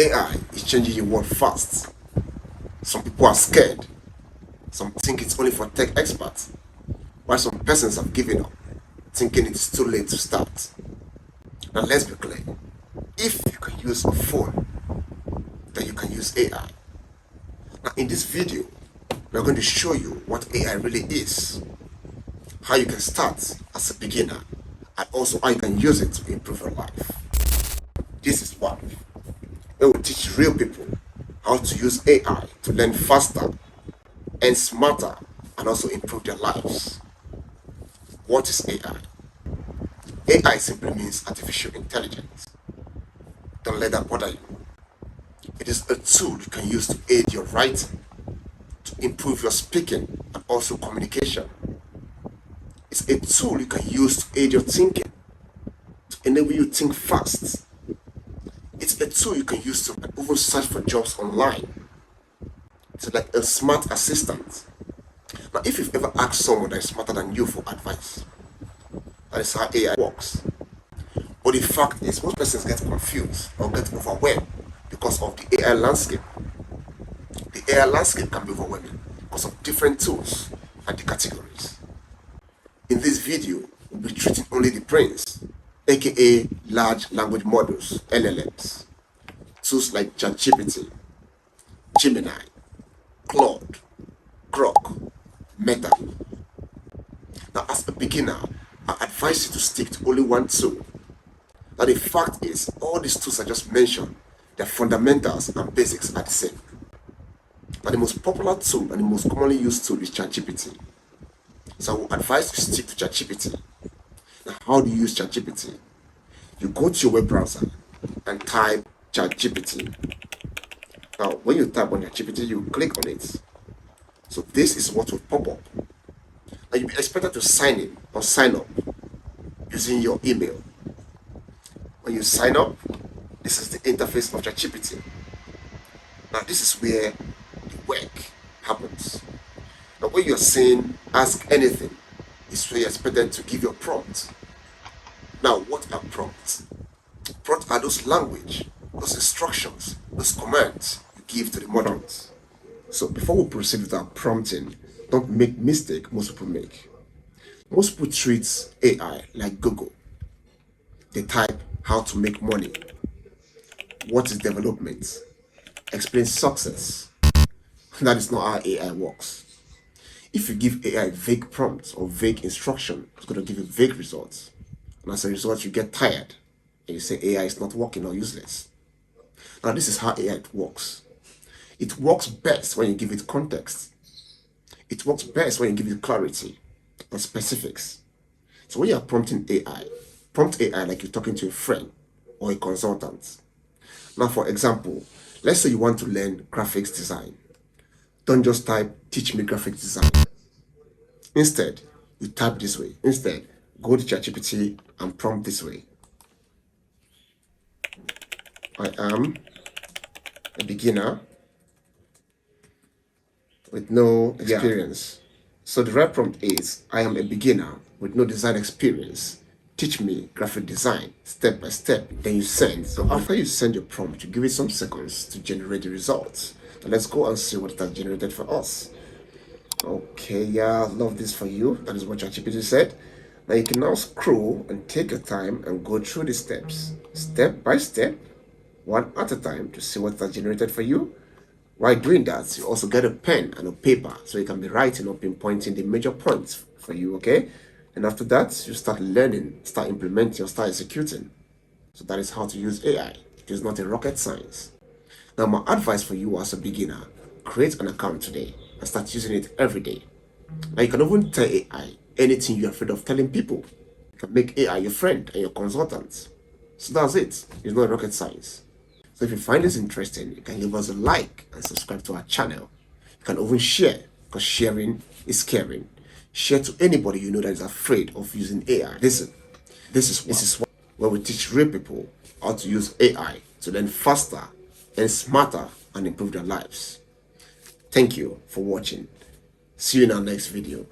AI is changing the world fast. Some people are scared. Some think it's only for tech experts, while some persons have given up, thinking it's too late to start. Now let's be clear. If you can use a phone, then you can use AI. Now in this video, we're going to show you what AI really is, how you can start as a beginner, and also how you can use it to improve your life. This is what we will teach real people how to use AI to learn faster and smarter and also improve their lives. What is AI? AI simply means artificial intelligence. Don't let that bother you. It is a tool you can use to aid your writing, to improve your speaking and also communication. It's a tool you can use to aid your thinking, to enable you to think fast. It's a tool you can use to even search for jobs online. It's like a smart assistant. Now, if you've ever asked someone that is smarter than you for advice, that is how AI works. But the fact is, most persons get confused or get overwhelmed because of the AI landscape. The AI landscape can be overwhelming because of different tools and the categories. In this video, we'll be treating only the brains, aka large language models, LLMs. Tools like ChatGPT, Gemini, Claude, Grok, Meta. Now, as a beginner, I advise you to stick to only one tool. Now, the fact is, all these tools I just mentioned, their fundamentals and basics are the same. Now, the most popular tool and the most commonly used tool is ChatGPT. So I will advise you to stick to ChatGPT. Now, how do you use ChatGPT? You go to your web browser and type ChatGPT. Now, when you type on ChatGPT, you click on it. So this is what will pop up. Now, you'll be expected to sign in or sign up using your email. When you sign up, this is the interface of ChatGPT. Now, this is where the work happens. Now, when you're saying ask anything, it's where you're expected to give your prompt. Now, what are prompts? Prompts are those language, those instructions, those commands you give to the models. So before we proceed with our prompting, don't make mistake most people make. Most people treat AI like Google. They type how to make money, what is development, explain success. That is not how AI works. If you give AI vague prompts or vague instruction, it's going to give you vague results. And as a result, you get tired and you say AI is not working or useless. Now, this is how AI works. It works best when you give it context. It works best when you give it clarity and specifics. So when you are prompting AI, prompt AI like you're talking to a friend or a consultant. Now, for example, let's say you want to learn graphics design. Don't just type, teach me graphic design. Instead, you type this way. Instead, go to ChatGPT and prompt this way. I am a beginner with no experience. So the right prompt is, I am a beginner with no design experience. Teach me graphic design step by step. Then you send. So after you send your prompt, you give it some seconds to generate the results. Now let's go and see what it has generated for us. Okay, yeah, love this for you. That is what ChatGPT said. Now you can now scroll and take your time and go through the steps, step by step, one at a time, to see what it has generated for you. While doing that, you also get a pen and a paper so you can be writing or pinpointing the major points for you, okay? And after that, you start learning, start implementing, or start executing. So that is how to use AI. It is not a rocket science. Now, my advice for you as a beginner, create an account today and start using it every day. Now, you can even tell AI anything you're afraid of telling people. You can make AI your friend and your consultant. So that's it. It's not rocket science. So if you find this interesting, you can leave us a like and subscribe to our channel. You can even share, because sharing is caring. Share to anybody you know that is afraid of using AI. Listen, this is where we teach real people how to use AI to learn faster and smarter and improve their lives. Thank you for watching. See you in our next video.